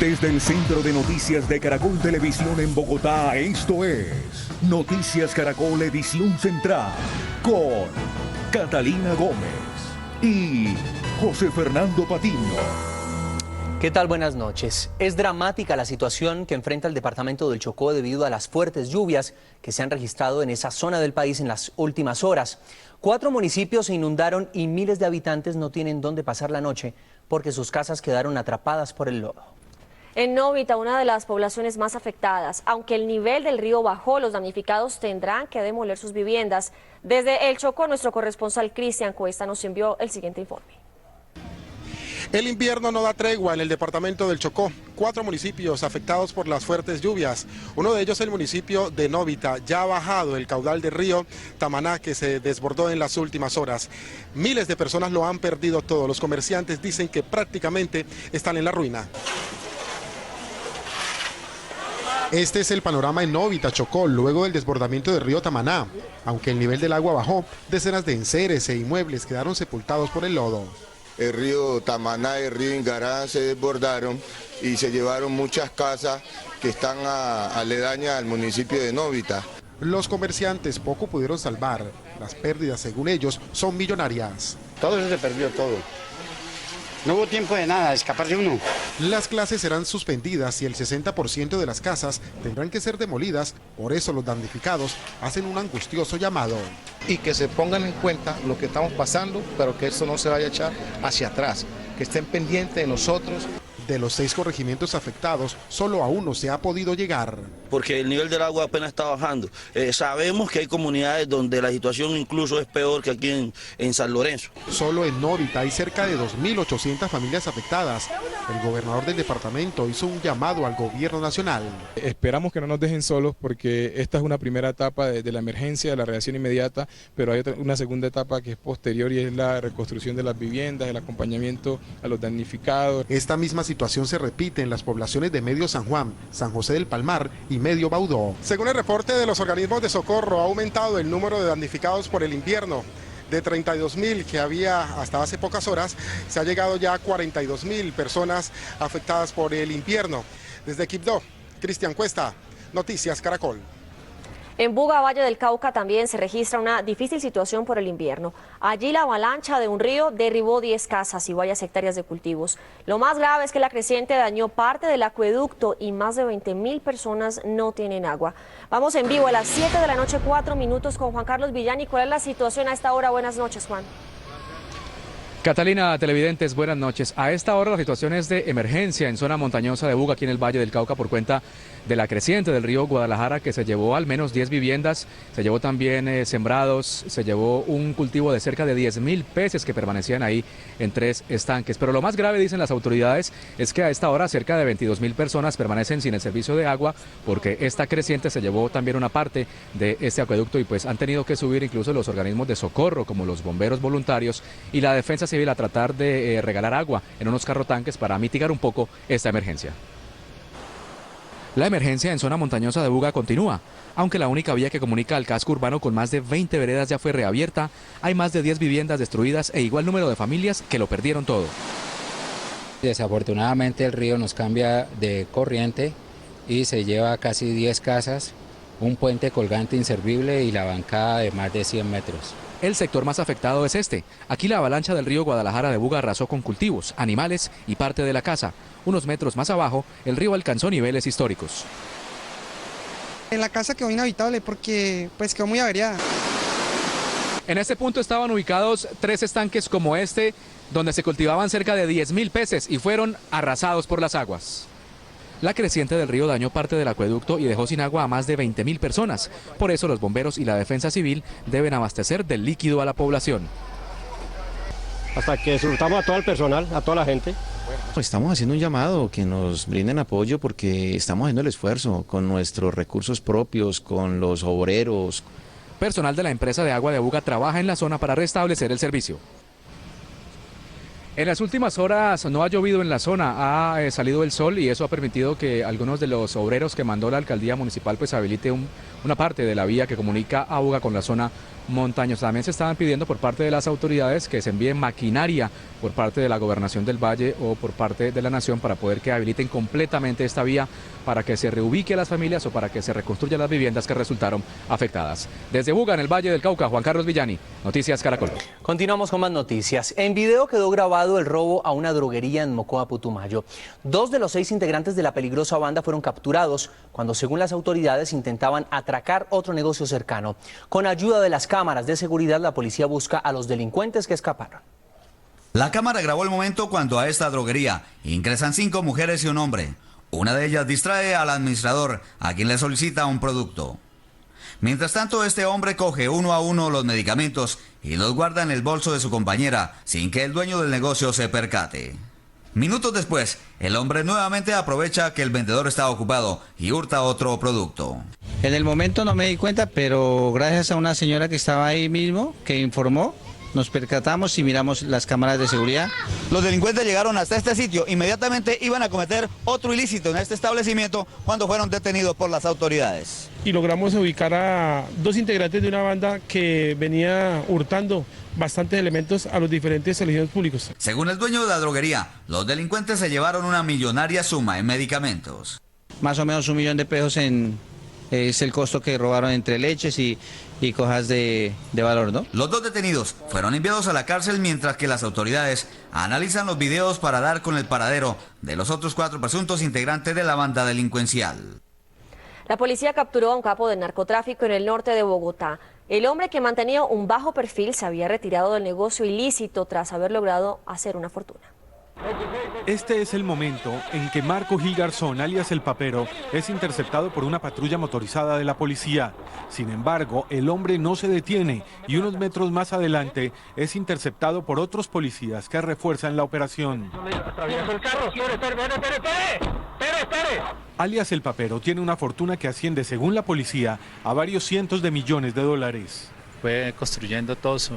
Desde el Centro de Noticias de Caracol Televisión en Bogotá, esto es Noticias Caracol Edición Central, con Catalina Gómez y José Fernando Patiño. ¿Qué tal? Buenas noches. Es dramática la situación que enfrenta el departamento del Chocó debido a las fuertes lluvias que se han registrado en esa zona del país en las últimas horas. 4 municipios se inundaron y miles de habitantes no tienen dónde pasar la noche porque sus casas quedaron atrapadas por el lodo. En Novita, una de las poblaciones más afectadas, aunque el nivel del río bajó, los damnificados tendrán que demoler sus viviendas. Desde el Chocó, nuestro corresponsal Cristian Cuesta nos envió el siguiente informe. El invierno no da tregua en el departamento del Chocó. 4 municipios afectados por las fuertes lluvias. Uno de ellos el municipio de Novita. Ya ha bajado el caudal del río Tamaná, que se desbordó en las últimas horas. Miles de personas lo han perdido todo. Los comerciantes dicen que prácticamente están en la ruina. Este es el panorama en Novita, Chocó, luego del desbordamiento del río Tamaná. Aunque el nivel del agua bajó, decenas de enseres e inmuebles quedaron sepultados por el lodo. El río Tamaná y el río Ingará se desbordaron y se llevaron muchas casas que están aledañas al municipio de Novita. Los comerciantes poco pudieron salvar. Las pérdidas, según ellos, son millonarias. Todo eso se perdió, todo. No hubo tiempo de nada, de escapar de uno. Las clases serán suspendidas y el 60% de las casas tendrán que ser demolidas. Por eso los damnificados hacen un angustioso llamado. Y que se pongan en cuenta lo que estamos pasando, pero que esto no se vaya a echar hacia atrás. Que estén pendientes de nosotros. De los 6 corregimientos afectados, solo a 1 se ha podido llegar. Porque el nivel del agua apenas está bajando. Sabemos que hay comunidades donde la situación incluso es peor que aquí en San Lorenzo. Solo en Novita hay cerca de 2.800 familias afectadas. El gobernador del departamento hizo un llamado al gobierno nacional. Esperamos que no nos dejen solos porque esta es una primera etapa de la emergencia, de la reacción inmediata, pero hay una segunda etapa que es posterior y es la reconstrucción de las viviendas, el acompañamiento a los damnificados. Esta misma situación se repite en las poblaciones de Medio San Juan, San José del Palmar y Medio Baudó. Según el reporte de los organismos de socorro, ha aumentado el número de damnificados por el invierno. De 32.000 que había hasta hace pocas horas, se ha llegado ya a 42.000 personas afectadas por el invierno. Desde Quibdó, Cristian Cuesta, Noticias Caracol. En Buga, Valle del Cauca, también se registra una difícil situación por el invierno. Allí la avalancha de un río derribó 10 casas y varias hectáreas de cultivos. Lo más grave es que la creciente dañó parte del acueducto y más de 20.000 personas no tienen agua. Vamos en vivo a las 7 de la noche, 4 minutos con Juan Carlos Villani. ¿Cuál es la situación a esta hora? Buenas noches, Juan. Catalina, televidentes, buenas noches. A esta hora la situación es de emergencia en zona montañosa de Buga, aquí en el Valle del Cauca, por cuenta de la creciente del río Guadalajara, que se llevó al menos 10 viviendas, se llevó también sembrados, se llevó un cultivo de cerca de 10.000 peces que permanecían ahí en 3 estanques. Pero lo más grave, dicen las autoridades, es que a esta hora cerca de 22.000 personas permanecen sin el servicio de agua, porque esta creciente se llevó también una parte de este acueducto y pues han tenido que subir incluso los organismos de socorro, como los bomberos voluntarios y la defensa civil, a tratar de regalar agua en unos carrotanques para mitigar un poco esta emergencia. La emergencia en zona montañosa de Buga continúa. Aunque la única vía que comunica al casco urbano con más de 20 veredas ya fue reabierta, hay más de 10 viviendas destruidas e igual número de familias que lo perdieron todo. Desafortunadamente el río nos cambia de corriente y se lleva casi 10 casas, un puente colgante inservible y la bancada de más de 100 metros. El sector más afectado es este. Aquí la avalancha del río Guadalajara de Buga arrasó con cultivos, animales y parte de la casa. Unos metros más abajo, el río alcanzó niveles históricos. En la casa quedó inhabitable porque pues quedó muy averiada. En este punto estaban ubicados 3 estanques como este, donde se cultivaban cerca de 10.000 peces y fueron arrasados por las aguas. La creciente del río dañó parte del acueducto y dejó sin agua a más de 20.000 personas. Por eso los bomberos y la defensa civil deben abastecer del líquido a la población. Hasta que surtamos a todo el personal, a toda la gente. Estamos haciendo un llamado que nos brinden apoyo porque estamos haciendo el esfuerzo con nuestros recursos propios, con los obreros. Personal de la empresa de agua de Buga trabaja en la zona para restablecer el servicio. En las últimas horas no ha llovido en la zona, ha salido el sol y eso ha permitido que algunos de los obreros que mandó la alcaldía municipal pues habilite una parte de la vía que comunica a Buga con la zona Montañosa. También se estaban pidiendo por parte de las autoridades que se envíe maquinaria por parte de la Gobernación del Valle o por parte de la Nación para poder que habiliten completamente esta vía para que se reubique a las familias o para que se reconstruyan las viviendas que resultaron afectadas. Desde Buga, en el Valle del Cauca, Juan Carlos Villani, Noticias Caracol. Continuamos con más noticias. En video quedó grabado el robo a una droguería en Mocoa, Putumayo. 2 de los 6 integrantes de la peligrosa banda fueron capturados cuando, según las autoridades, intentaban atracar otro negocio cercano. Con ayuda de las cámaras de seguridad, la policía busca a los delincuentes que escaparon. La cámara grabó el momento cuando a esta droguería ingresan 5 mujeres y un hombre. Una de ellas distrae al administrador, a quien le solicita un producto. Mientras tanto, este hombre coge uno a uno los medicamentos y los guarda en el bolso de su compañera, sin que el dueño del negocio se percate. Minutos después, el hombre nuevamente aprovecha que el vendedor está ocupado y hurta otro producto. En el momento no me di cuenta, pero gracias a una señora que estaba ahí mismo, que informó, nos percatamos y miramos las cámaras de seguridad. Los delincuentes llegaron hasta este sitio, inmediatamente iban a cometer otro ilícito en este establecimiento cuando fueron detenidos por las autoridades. Y logramos ubicar a 2 integrantes de una banda que venía hurtando bastantes elementos a los diferentes establecimientos públicos. Según el dueño de la droguería, los delincuentes se llevaron una millonaria suma en medicamentos. Más o menos 1 millón de pesos es el costo que robaron entre leches y cosas de valor, ¿no? Los 2 detenidos fueron enviados a la cárcel mientras que las autoridades analizan los videos para dar con el paradero de los otros 4 presuntos integrantes de la banda delincuencial. La policía capturó a un capo del narcotráfico en el norte de Bogotá. El hombre, que mantenía un bajo perfil, se había retirado del negocio ilícito tras haber logrado hacer una fortuna. Este es el momento en que Marco Gil Garzón, alias El Papero, es interceptado por una patrulla motorizada de la policía. Sin embargo, el hombre no se detiene y unos metros más adelante es interceptado por otros policías que refuerzan la operación. Alias El Papero tiene una fortuna que asciende, según la policía, a varios cientos de millones de dólares. Fue construyendo todo su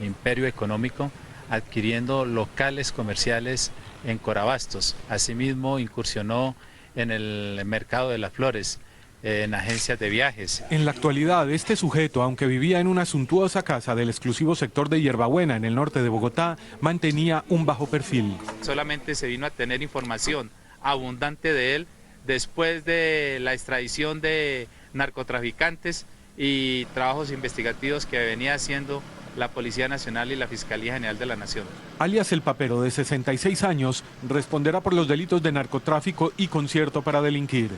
imperio económico, adquiriendo locales comerciales en Corabastos. Asimismo, incursionó en el mercado de las flores, en agencias de viajes. En la actualidad, este sujeto, aunque vivía en una suntuosa casa del exclusivo sector de Hierbabuena, en el norte de Bogotá, mantenía un bajo perfil. Solamente se vino a tener información abundante de él después de la extradición de narcotraficantes y trabajos investigativos que venía haciendo la Policía Nacional y la Fiscalía General de la Nación. Alias El Papero, de 66 años, responderá por los delitos de narcotráfico y concierto para delinquir.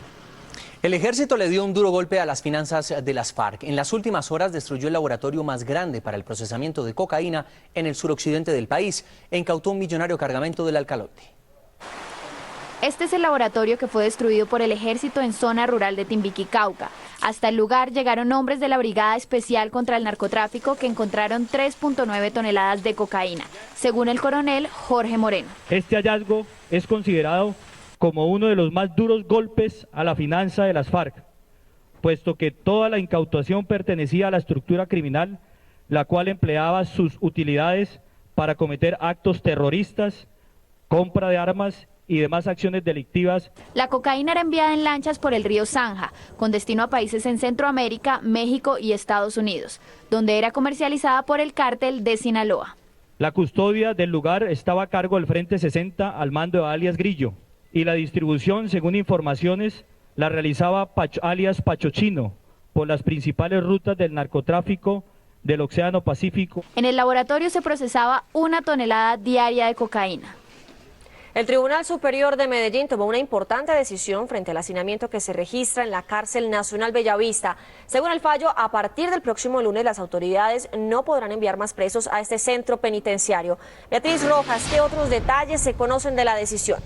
El ejército le dio un duro golpe a las finanzas de las FARC. En las últimas horas destruyó el laboratorio más grande para el procesamiento de cocaína en el suroccidente del país e incautó un millonario cargamento del alcaloide. Este es el laboratorio que fue destruido por el ejército en zona rural de Timbiquí, Cauca. Hasta el lugar llegaron hombres de la Brigada Especial contra el Narcotráfico que encontraron 3.9 toneladas de cocaína, según el coronel Jorge Moreno. Este hallazgo es considerado como uno de los más duros golpes a la finanza de las FARC, puesto que toda la incautación pertenecía a la estructura criminal, la cual empleaba sus utilidades para cometer actos terroristas, compra de armas y demás acciones delictivas. La cocaína era enviada en lanchas por el río Zanja, con destino a países en Centroamérica, México y Estados Unidos, donde era comercializada por el cártel de Sinaloa. La custodia del lugar estaba a cargo del Frente 60 al mando de alias Grillo, y la distribución, según informaciones, la realizaba alias Pachochino por las principales rutas del narcotráfico del Océano Pacífico. En el laboratorio se procesaba 1 tonelada diaria de cocaína. El Tribunal Superior de Medellín tomó una importante decisión frente al hacinamiento que se registra en la Cárcel Nacional Bellavista. Según el fallo, a partir del próximo lunes las autoridades no podrán enviar más presos a este centro penitenciario. Beatriz Rojas, ¿qué otros detalles se conocen de la decisión?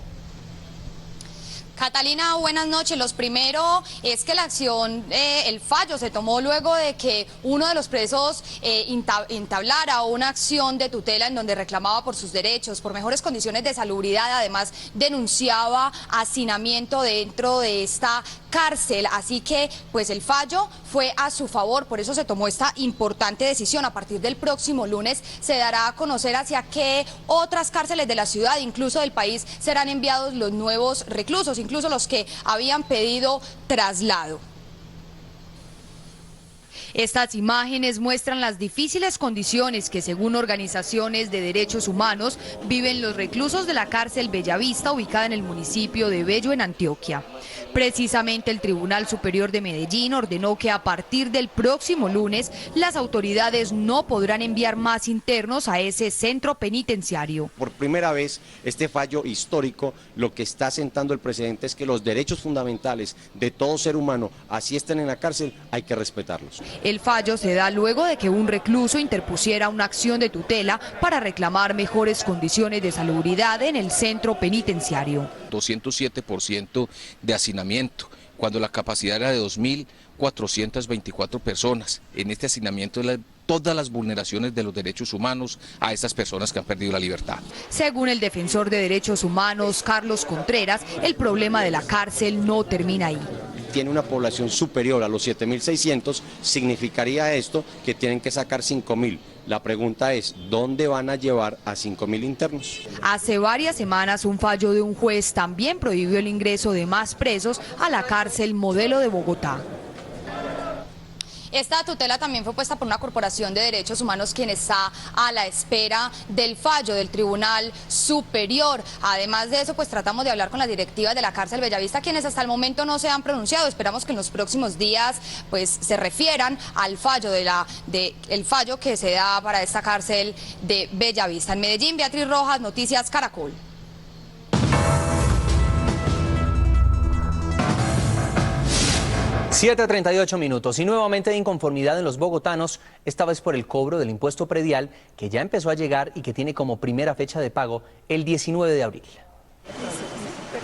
Catalina, buenas noches. Los primero es que la acción, el fallo se tomó luego de que uno de los presos entablara una acción de tutela en donde reclamaba por sus derechos, por mejores condiciones de salubridad. Además, denunciaba hacinamiento dentro de esta cárcel. Así que, pues el fallo fue a su favor. Por eso se tomó esta importante decisión. A partir del próximo lunes se dará a conocer hacia qué otras cárceles de la ciudad, incluso del país, serán enviados los nuevos reclusos, incluso los que habían pedido traslado. Estas imágenes muestran las difíciles condiciones que, según organizaciones de derechos humanos, viven los reclusos de la cárcel Bellavista, ubicada en el municipio de Bello, en Antioquia. Precisamente el Tribunal Superior de Medellín ordenó que a partir del próximo lunes las autoridades no podrán enviar más internos a ese centro penitenciario. Por primera vez, este fallo histórico lo que está sentando el presidente es que los derechos fundamentales de todo ser humano, así estén en la cárcel, hay que respetarlos. El fallo se da luego de que un recluso interpusiera una acción de tutela para reclamar mejores condiciones de salubridad en el centro penitenciario. 207% de hacinamiento, cuando la capacidad era de 2.424 personas. En este hacinamiento todas las vulneraciones de los derechos humanos a estas personas que han perdido la libertad. Según el defensor de derechos humanos, Carlos Contreras, el problema de la cárcel no termina ahí. Tiene una población superior a los 7.600, significaría esto que tienen que sacar 5.000. La pregunta es, ¿dónde van a llevar a 5.000 internos? Hace varias semanas un fallo de un juez también prohibió el ingreso de más presos a la cárcel Modelo de Bogotá. Esta tutela también fue puesta por una corporación de derechos humanos quien está a la espera del fallo del Tribunal Superior. Además de eso, pues tratamos de hablar con las directivas de la cárcel Bellavista, quienes hasta el momento no se han pronunciado. Esperamos que en los próximos días pues se refieran al fallo el fallo que se da para esta cárcel de Bellavista. En Medellín, Beatriz Rojas, Noticias Caracol. 7:38 minutos y nuevamente de inconformidad en los bogotanos, esta vez por el cobro del impuesto predial que ya empezó a llegar y que tiene como primera fecha de pago el 19 de abril.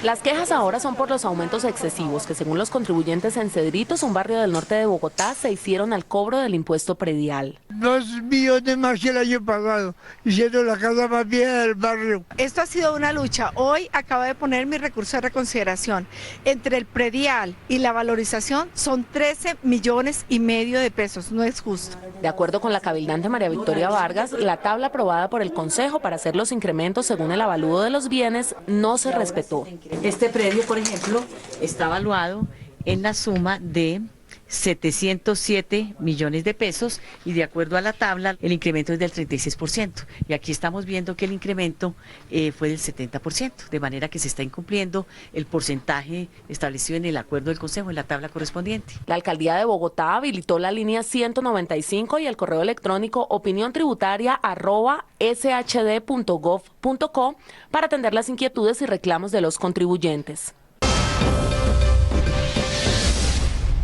Las quejas ahora son por los aumentos excesivos que, según los contribuyentes en Cedritos, un barrio del norte de Bogotá, se hicieron al cobro del impuesto predial. 2 millones más que el año pagado, y siendo la casa más vieja del barrio. Esto ha sido una lucha. Hoy acabo de poner mi recurso de reconsideración. Entre el predial y la valorización son 13,5 millones de pesos. No es justo. De acuerdo con la cabildante María Victoria Vargas, la tabla aprobada por el Consejo para hacer los incrementos según el avalúo de los bienes no se respetó. Este predio, por ejemplo, está evaluado en la suma de 707 millones de pesos y de acuerdo a la tabla el incremento es del 36%. Y aquí estamos viendo que el incremento fue del 70%, de manera que se está incumpliendo el porcentaje establecido en el acuerdo del Consejo en la tabla correspondiente. La Alcaldía de Bogotá habilitó la línea 195 y el correo electrónico opiniontributaria@shd.gov.co para atender las inquietudes y reclamos de los contribuyentes.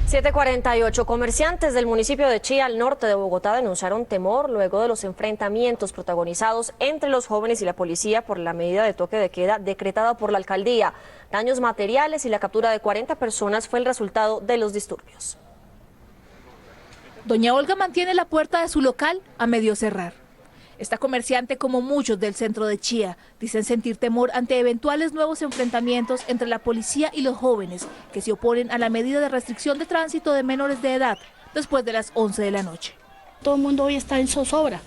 7:48. Comerciantes del municipio de Chía, al norte de Bogotá, denunciaron temor luego de los enfrentamientos protagonizados entre los jóvenes y la policía por la medida de toque de queda decretada por la alcaldía. Daños materiales y la captura de 40 personas fue el resultado de los disturbios. Doña Olga mantiene la puerta de su local a medio cerrar. Esta comerciante, como muchos del centro de Chía, dicen sentir temor ante eventuales nuevos enfrentamientos entre la policía y los jóvenes que se oponen a la medida de restricción de tránsito de menores de edad después de las 11 de la noche. Todo el mundo hoy está en zozobra,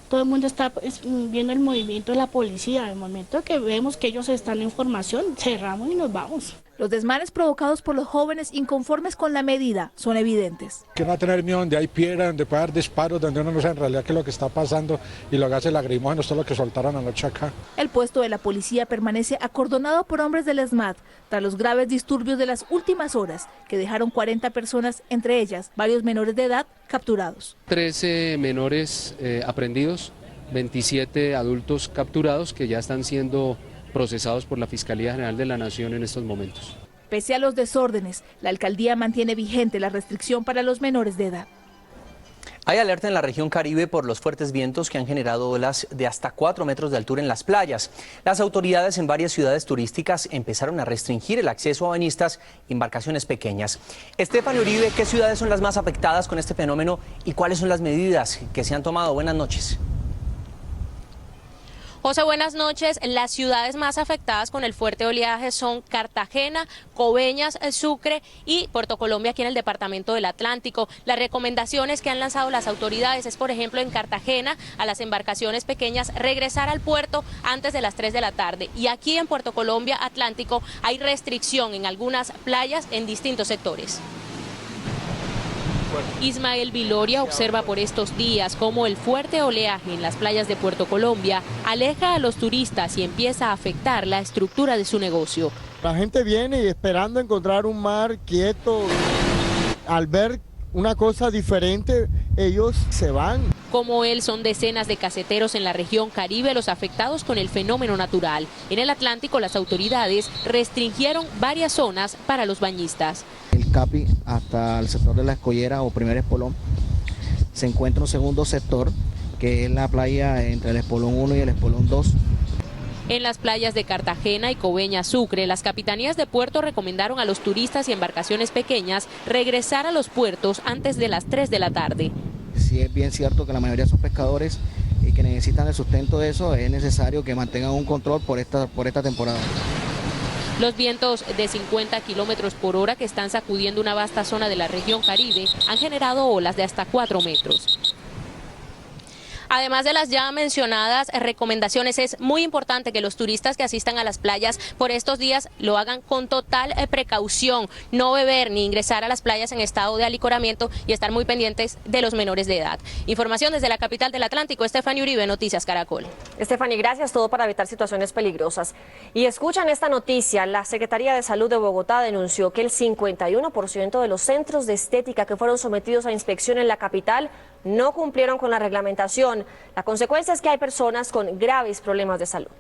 todo el mundo está viendo el movimiento de la policía. El momento que vemos que ellos están en formación, cerramos y nos vamos. Los desmanes provocados por los jóvenes inconformes con la medida son evidentes. Que no tener miedo donde hay piedra, donde puede haber disparos, donde uno no sabe en realidad qué es lo que está pasando y lo que hace lagrimógeno, esto es lo que soltaron anoche acá. El puesto de la policía permanece acordonado por hombres del ESMAD tras los graves disturbios de las últimas horas que dejaron 40 personas, entre ellas varios menores de edad, capturados. 13 menores aprehendidos, 27 adultos capturados que ya están siendo procesados por la Fiscalía General de la Nación en estos momentos. Pese a los desórdenes, la alcaldía mantiene vigente la restricción para los menores de edad. Hay alerta en la región Caribe por los fuertes vientos que han generado olas de hasta 4 metros de altura en las playas. Las autoridades en varias ciudades turísticas empezaron a restringir el acceso a bañistas y embarcaciones pequeñas. Estefany Uribe, ¿qué ciudades son las más afectadas con este fenómeno y cuáles son las medidas que se han tomado? Buenas noches. José, buenas noches. Las ciudades más afectadas con el fuerte oleaje son Cartagena, Coveñas, Sucre y Puerto Colombia, aquí en el departamento del Atlántico. Las recomendaciones que han lanzado las autoridades es, por ejemplo, en Cartagena, a las embarcaciones pequeñas regresar al puerto antes de las 3 de la tarde. Y aquí en Puerto Colombia, Atlántico, hay restricción en algunas playas en distintos sectores. Ismael Viloria observa por estos días cómo el fuerte oleaje en las playas de Puerto Colombia aleja a los turistas y empieza a afectar la estructura de su negocio. La gente viene esperando encontrar un mar quieto. Al ver una cosa diferente, ellos se van. Como él, son decenas de caseteros en la región Caribe los afectados con el fenómeno natural. En el Atlántico, las autoridades restringieron varias zonas para los bañistas. El Capi hasta el sector de la Escollera o Primer Espolón se encuentra un segundo sector, que es la playa entre el Espolón 1 y el Espolón 2. En las playas de Cartagena y Coveñas, Sucre, las capitanías de puerto recomendaron a los turistas y embarcaciones pequeñas regresar a los puertos antes de las 3 de la tarde. Sí, es bien cierto que la mayoría son pescadores y que necesitan el sustento de eso. Es necesario que mantengan un control por esta temporada. Los vientos de 50 kilómetros por hora que están sacudiendo una vasta zona de la región Caribe han generado olas de hasta 4 metros. Además de las ya mencionadas recomendaciones, es muy importante que los turistas que asistan a las playas por estos días lo hagan con total precaución, no beber ni ingresar a las playas en estado de alicoramiento y estar muy pendientes de los menores de edad. Información desde la capital del Atlántico, Estefany Uribe, Noticias Caracol. Estefany, gracias, todo para evitar situaciones peligrosas. Y escuchan esta noticia, la Secretaría de Salud de Bogotá denunció que el 51% de los centros de estética que fueron sometidos a inspección en la capital no cumplieron con la reglamentación. La consecuencia es que hay personas con graves problemas de salud.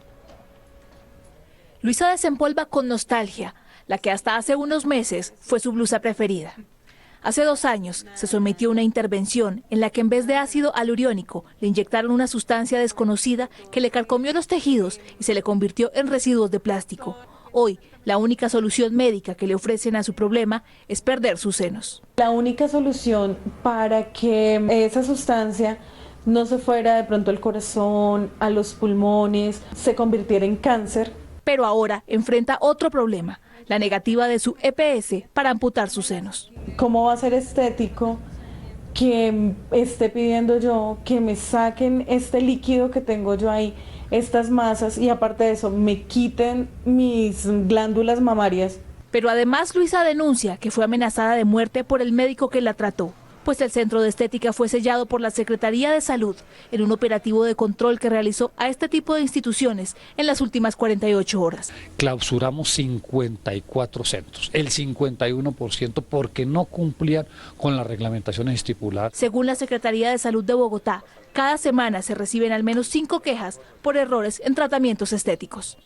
Luisa desempolva con nostalgia la que hasta hace unos meses fue su blusa preferida. Hace 2 años se sometió a una intervención en la que en vez de ácido hialurónico le inyectaron una sustancia desconocida que le carcomió los tejidos y se le convirtió en residuos de plástico. Hoy, la única solución médica que le ofrecen a su problema es perder sus senos. La única solución para que esa sustancia no se fuera de pronto al corazón, a los pulmones, se convirtiera en cáncer. Pero ahora enfrenta otro problema, la negativa de su EPS para amputar sus senos. ¿Cómo va a ser estético que esté pidiendo yo que me saquen este líquido que tengo yo ahí, estas masas, y aparte de eso me quiten mis glándulas mamarias? Pero además Luisa denuncia que fue amenazada de muerte por el médico que la trató, pues el centro de estética fue sellado por la Secretaría de Salud en un operativo de control que realizó a este tipo de instituciones en las últimas 48 horas. Clausuramos 54 centros, el 51% porque no cumplían con las reglamentaciones estipuladas. Según la Secretaría de Salud de Bogotá, cada semana se reciben al menos 5 quejas por errores en tratamientos estéticos.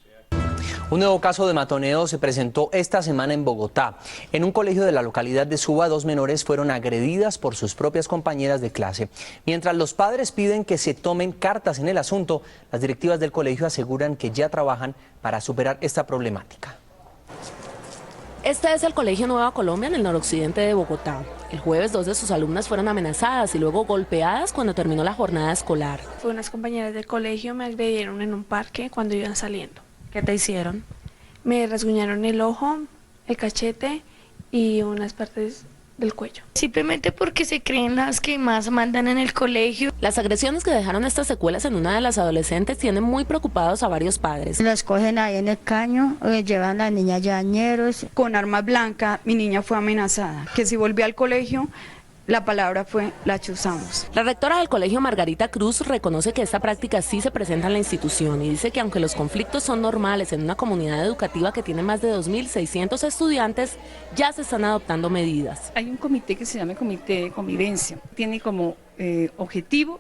Un nuevo caso de matoneo se presentó esta semana en Bogotá. En un colegio de la localidad de Suba, 2 menores fueron agredidas por sus propias compañeras de clase. Mientras los padres piden que se tomen cartas en el asunto, las directivas del colegio aseguran que ya trabajan para superar esta problemática. Este es el Colegio Nueva Colombia en el noroccidente de Bogotá. El jueves 2 de sus alumnas fueron amenazadas y luego golpeadas cuando terminó la jornada escolar. Unas compañeras del colegio me agredieron en un parque cuando iban saliendo. ¿Qué te hicieron? Me rasguñaron el ojo, el cachete y unas partes del cuello. Simplemente porque se creen las que más mandan en el colegio. Las agresiones que dejaron estas secuelas en una de las adolescentes tienen muy preocupados a varios padres. Las cogen ahí en el caño, llevan a la niña llañeros. Con arma blanca mi niña fue amenazada, que si volvía al colegio la palabra fue la chuzamos. La rectora del colegio, Margarita Cruz, reconoce que esta práctica sí se presenta en la institución y dice que aunque los conflictos son normales en una comunidad educativa que tiene más de 2.600 estudiantes, ya se están adoptando medidas. Hay un comité que se llama Comité de Convivencia. Tiene como objetivo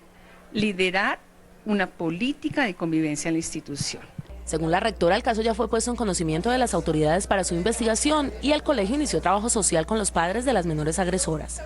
liderar una política de convivencia en la institución. Según la rectora, el caso ya fue puesto en conocimiento de las autoridades para su investigación y el colegio inició trabajo social con los padres de las menores agresoras.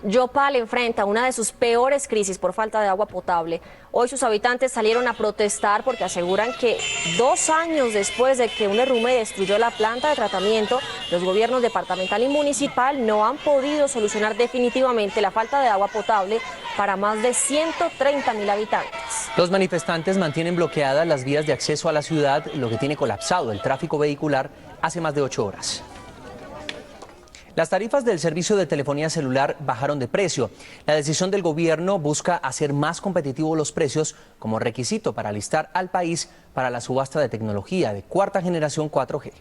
Yopal enfrenta una de sus peores crisis por falta de agua potable. Hoy sus habitantes salieron a protestar porque aseguran que 2 años después de que un derrumbe destruyó la planta de tratamiento, los gobiernos departamental y municipal no han podido solucionar definitivamente la falta de agua potable para más de 130.000 habitantes. Los manifestantes mantienen bloqueadas las vías de acceso a la ciudad, lo que tiene colapsado el tráfico vehicular hace más de 8 horas. Las tarifas del servicio de telefonía celular bajaron de precio. La decisión del gobierno busca hacer más competitivos los precios como requisito para alistar al país para la subasta de tecnología de 4ª generación 4G.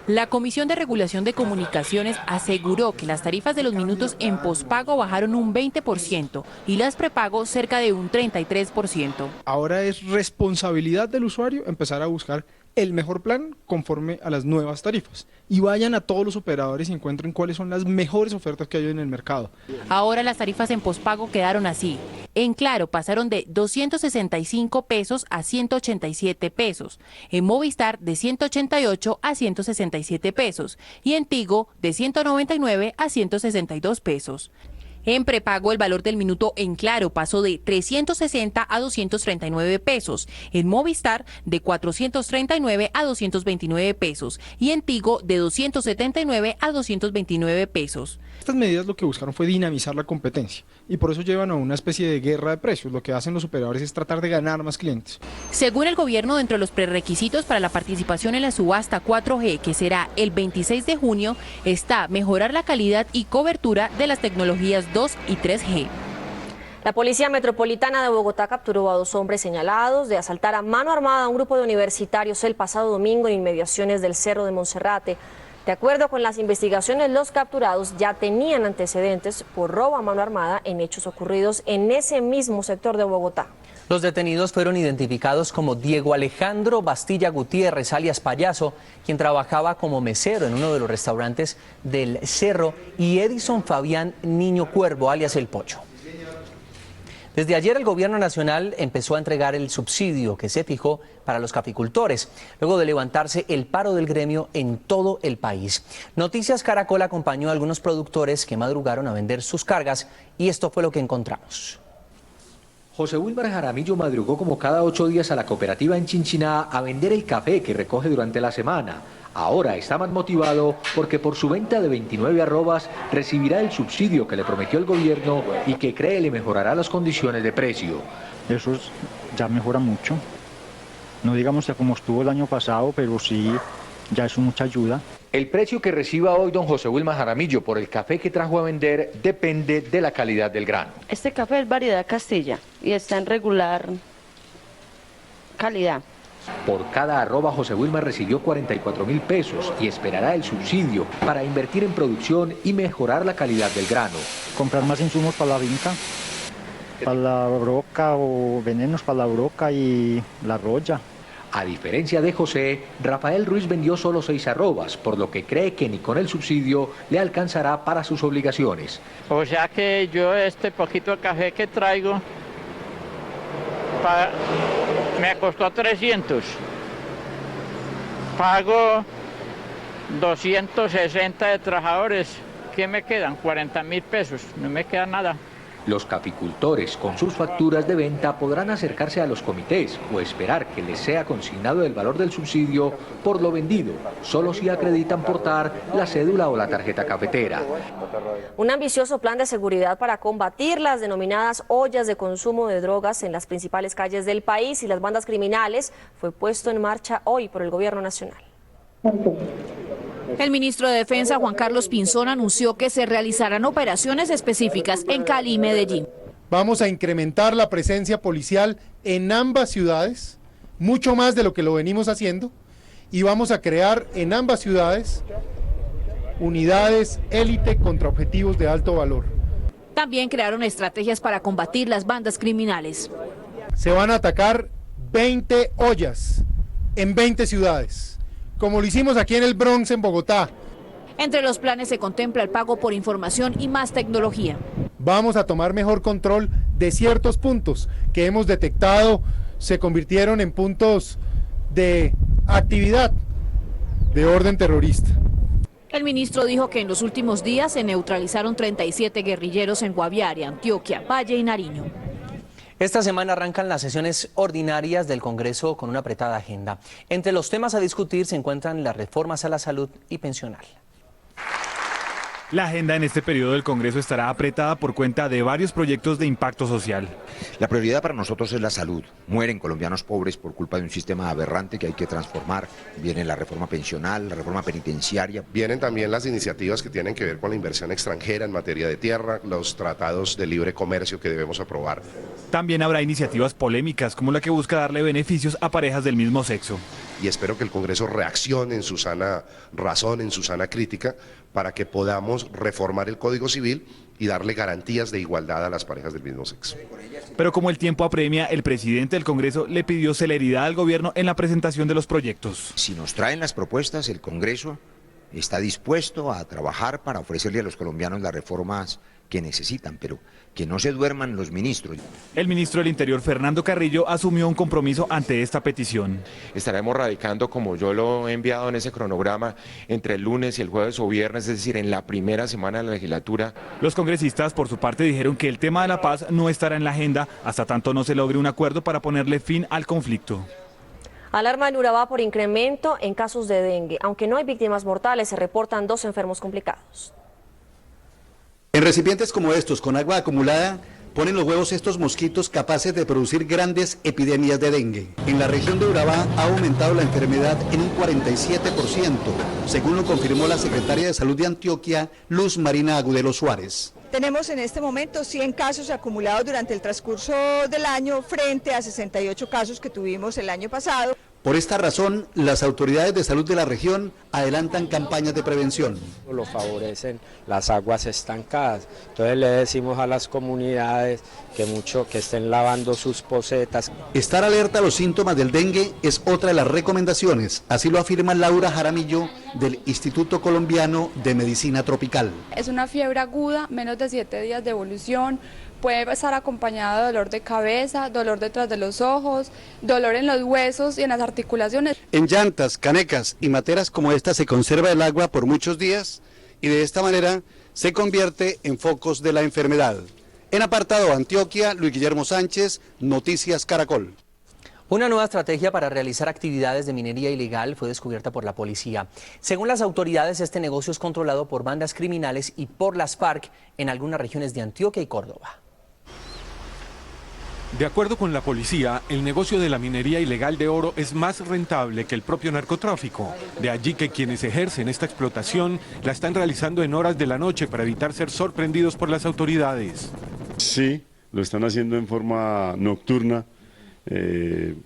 La Comisión de Regulación de Comunicaciones aseguró que las tarifas de los minutos en pospago bajaron un 20% y las prepago cerca de un 33%. Ahora es responsabilidad del usuario empezar a buscar el mejor plan conforme a las nuevas tarifas. Y vayan a todos los operadores y encuentren cuáles son las mejores ofertas que hay en el mercado. Ahora las tarifas en pospago quedaron así. En Claro pasaron de 265 pesos a 187 pesos. En Movistar de 188 a 167 pesos. Y en Tigo de 199 a 162 pesos. En prepago el valor del minuto en Claro pasó de 360 a 239 pesos, en Movistar de 439 a 229 pesos y en Tigo de 279 a 229 pesos. Estas medidas lo que buscaron fue dinamizar la competencia y por eso llevan a una especie de guerra de precios. Lo que hacen los operadores es tratar de ganar más clientes. Según el gobierno, dentro de los prerequisitos para la participación en la subasta 4G, que será el 26 de junio, está mejorar la calidad y cobertura de las tecnologías 2 y 3G. La Policía Metropolitana de Bogotá capturó a 2 hombres señalados de asaltar a mano armada a un grupo de universitarios el pasado domingo en inmediaciones del Cerro de Monserrate. De acuerdo con las investigaciones, los capturados ya tenían antecedentes por robo a mano armada en hechos ocurridos en ese mismo sector de Bogotá. Los detenidos fueron identificados como Diego Alejandro Bastilla Gutiérrez, alias Payaso, quien trabajaba como mesero en uno de los restaurantes del Cerro, y Edison Fabián Niño Cuervo, alias El Pocho. Desde ayer el gobierno nacional empezó a entregar el subsidio que se fijó para los caficultores, luego de levantarse el paro del gremio en todo el país. Noticias Caracol acompañó a algunos productores que madrugaron a vender sus cargas y esto fue lo que encontramos. José Wilmar Jaramillo madrugó como cada 8 días a la cooperativa en Chinchiná a vender el café que recoge durante la semana. Ahora está más motivado porque por su venta de 29 arrobas recibirá el subsidio que le prometió el gobierno y que cree le mejorará las condiciones de precio. Eso ya mejora mucho. No digamos ya como estuvo el año pasado, pero sí, ya es mucha ayuda. El precio que reciba hoy don José Wilmar Jaramillo por el café que trajo a vender depende de la calidad del grano. Este café es variedad Castilla y está en regular calidad. Por cada arroba José Wilmar recibió 44.000 pesos y esperará el subsidio para invertir en producción y mejorar la calidad del grano. Comprar más insumos para la finca, para la broca o venenos para la broca y la roya. A diferencia de José, Rafael Ruiz vendió solo 6 arrobas, por lo que cree que ni con el subsidio le alcanzará para sus obligaciones. O sea que yo este poquito de café que traigo me costó 300. Pago 260 de trabajadores. ¿Qué me quedan? 40.000 pesos. No me queda nada. Los caficultores con sus facturas de venta podrán acercarse a los comités o esperar que les sea consignado el valor del subsidio por lo vendido, solo si acreditan portar la cédula o la tarjeta cafetera. Un ambicioso plan de seguridad para combatir las denominadas ollas de consumo de drogas en las principales calles del país y las bandas criminales fue puesto en marcha hoy por el Gobierno Nacional. El ministro de Defensa, Juan Carlos Pinzón, anunció que se realizarán operaciones específicas en Cali y Medellín. Vamos a incrementar la presencia policial en ambas ciudades, mucho más de lo que lo venimos haciendo, y vamos a crear en ambas ciudades unidades élite contra objetivos de alto valor. También crearon estrategias para combatir las bandas criminales. Se van a atacar 20 ollas en 20 ciudades. Como lo hicimos aquí en el Bronx, en Bogotá. Entre los planes se contempla el pago por información y más tecnología. Vamos a tomar mejor control de ciertos puntos que hemos detectado se convirtieron en puntos de actividad de orden terrorista. El ministro dijo que en los últimos días se neutralizaron 37 guerrilleros en Guaviare, Antioquia, Valle y Nariño. Esta semana arrancan las sesiones ordinarias del Congreso con una apretada agenda. Entre los temas a discutir se encuentran las reformas a la salud y pensional. La agenda en este periodo del Congreso estará apretada por cuenta de varios proyectos de impacto social. La prioridad para nosotros es la salud. Mueren colombianos pobres por culpa de un sistema aberrante que hay que transformar. Viene la reforma pensional, la reforma penitenciaria. Vienen también las iniciativas que tienen que ver con la inversión extranjera en materia de tierra, los tratados de libre comercio que debemos aprobar. También habrá iniciativas polémicas como la que busca darle beneficios a parejas del mismo sexo. y espero que el Congreso reaccione en su sana razón, en su sana crítica, para que podamos reformar el Código Civil y darle garantías de igualdad a las parejas del mismo sexo. Pero como el tiempo apremia, el presidente del Congreso le pidió celeridad al gobierno en la presentación de los proyectos. Si nos traen las propuestas, el Congreso está dispuesto a trabajar para ofrecerle a los colombianos las reformas que necesitan, pero que no se duerman los ministros. El ministro del Interior, Fernando Carrillo, asumió un compromiso ante esta petición. Estaremos radicando, como yo lo he enviado en ese cronograma, entre el lunes y el jueves o viernes, es decir, en la primera semana de la legislatura. Los congresistas, por su parte, dijeron que el tema de la paz no estará en la agenda hasta tanto no se logre un acuerdo para ponerle fin al conflicto. Alarma en Urabá por incremento en casos de dengue. Aunque no hay víctimas mortales, se reportan 2 enfermos complicados. En recipientes como estos, con agua acumulada, ponen los huevos estos mosquitos capaces de producir grandes epidemias de dengue. En la región de Urabá ha aumentado la enfermedad en un 47%, según lo confirmó la secretaria de Salud de Antioquia, Luz Marina Agudelo Suárez. Tenemos en este momento 100 casos acumulados durante el transcurso del año frente a 68 casos que tuvimos el año pasado. Por esta razón, las autoridades de salud de la región adelantan campañas de prevención. Lo favorecen las aguas estancadas, entonces le decimos a las comunidades que estén lavando sus pocetas. Estar alerta a los síntomas del dengue es otra de las recomendaciones, así lo afirma Laura Jaramillo del Instituto Colombiano de Medicina Tropical. Es una fiebre aguda, menos de 7 días de evolución. Puede estar acompañado de dolor de cabeza, dolor detrás de los ojos, dolor en los huesos y en las articulaciones. En llantas, canecas y materas como esta se conserva el agua por muchos días y de esta manera se convierte en focos de la enfermedad. En Apartado Antioquia, Luis Guillermo Sánchez, Noticias Caracol. Una nueva estrategia para realizar actividades de minería ilegal fue descubierta por la policía. Según las autoridades, este negocio es controlado por bandas criminales y por las FARC en algunas regiones de Antioquia y Córdoba. De acuerdo con la policía, el negocio de la minería ilegal de oro es más rentable que el propio narcotráfico. De allí que quienes ejercen esta explotación la están realizando en horas de la noche para evitar ser sorprendidos por las autoridades. Sí, lo están haciendo en forma nocturna.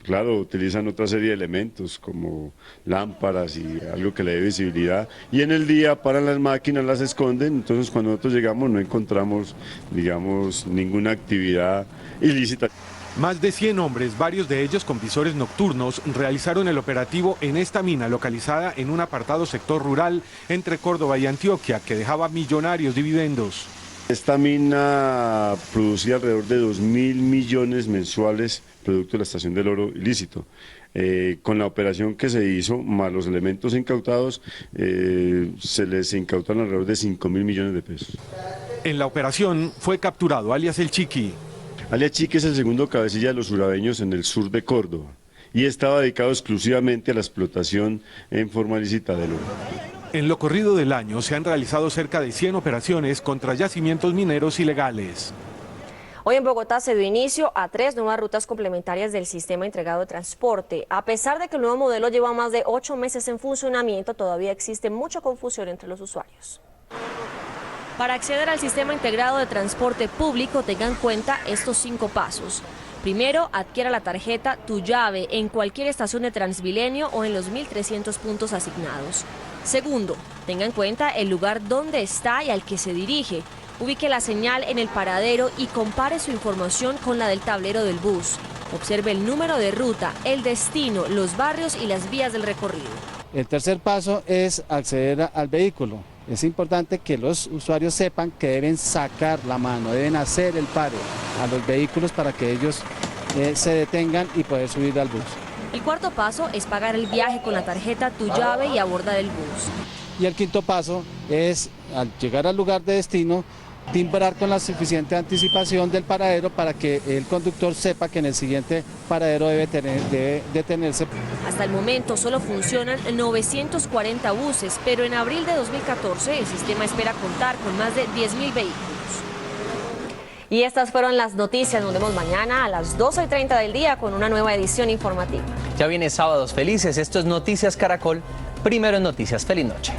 Claro, utilizan otra serie de elementos como lámparas y algo que le dé visibilidad, y en el día paran las máquinas, las esconden, entonces cuando nosotros llegamos no encontramos, digamos, ninguna actividad ilícita. Más de 100 hombres, varios de ellos con visores nocturnos, realizaron el operativo en esta mina localizada en un apartado sector rural entre Córdoba y Antioquia que dejaba millonarios dividendos. Esta mina producía alrededor de 2.000 millones mensuales producto de la extracción del oro ilícito. Con la operación que se hizo, más los elementos incautados, se les incautaron alrededor de 5.000 millones de pesos. En la operación fue capturado alias El Chiqui. Alias Chiqui es el segundo cabecilla de los urabeños en el sur de Córdoba y estaba dedicado exclusivamente a la explotación en forma ilícita del oro. En lo corrido del año se han realizado cerca de 100 operaciones contra yacimientos mineros ilegales. Hoy en Bogotá se dio inicio a 3 nuevas rutas complementarias del sistema integrado de transporte. A pesar de que el nuevo modelo lleva más de 8 meses en funcionamiento, todavía existe mucha confusión entre los usuarios. Para acceder al sistema integrado de transporte público, tenga en cuenta estos 5 pasos. Primero, adquiera la tarjeta Tu Llave en cualquier estación de Transmilenio o en los 1.300 puntos asignados. Segundo, tenga en cuenta el lugar donde está y al que se dirige. Ubique la señal en el paradero y compare su información con la del tablero del bus. Observe el número de ruta, el destino, los barrios y las vías del recorrido. El tercer paso es acceder al vehículo. Es importante que los usuarios sepan que deben sacar la mano, deben hacer el pare a los vehículos para que ellos se detengan y poder subir al bus. El cuarto paso es pagar el viaje con la tarjeta Tu Llave y abordar el bus. Y el quinto paso es, al llegar al lugar de destino, timbrar con la suficiente anticipación del paradero para que el conductor sepa que en el siguiente paradero debe detenerse. Hasta el momento solo funcionan 940 buses, pero en abril de 2014 el sistema espera contar con más de 10.000 vehículos. Y estas fueron las noticias. Nos vemos mañana a las 12:30 del día con una nueva edición informativa. Ya viene Sábados Felices. Esto es Noticias Caracol. Primero en Noticias. Feliz noche.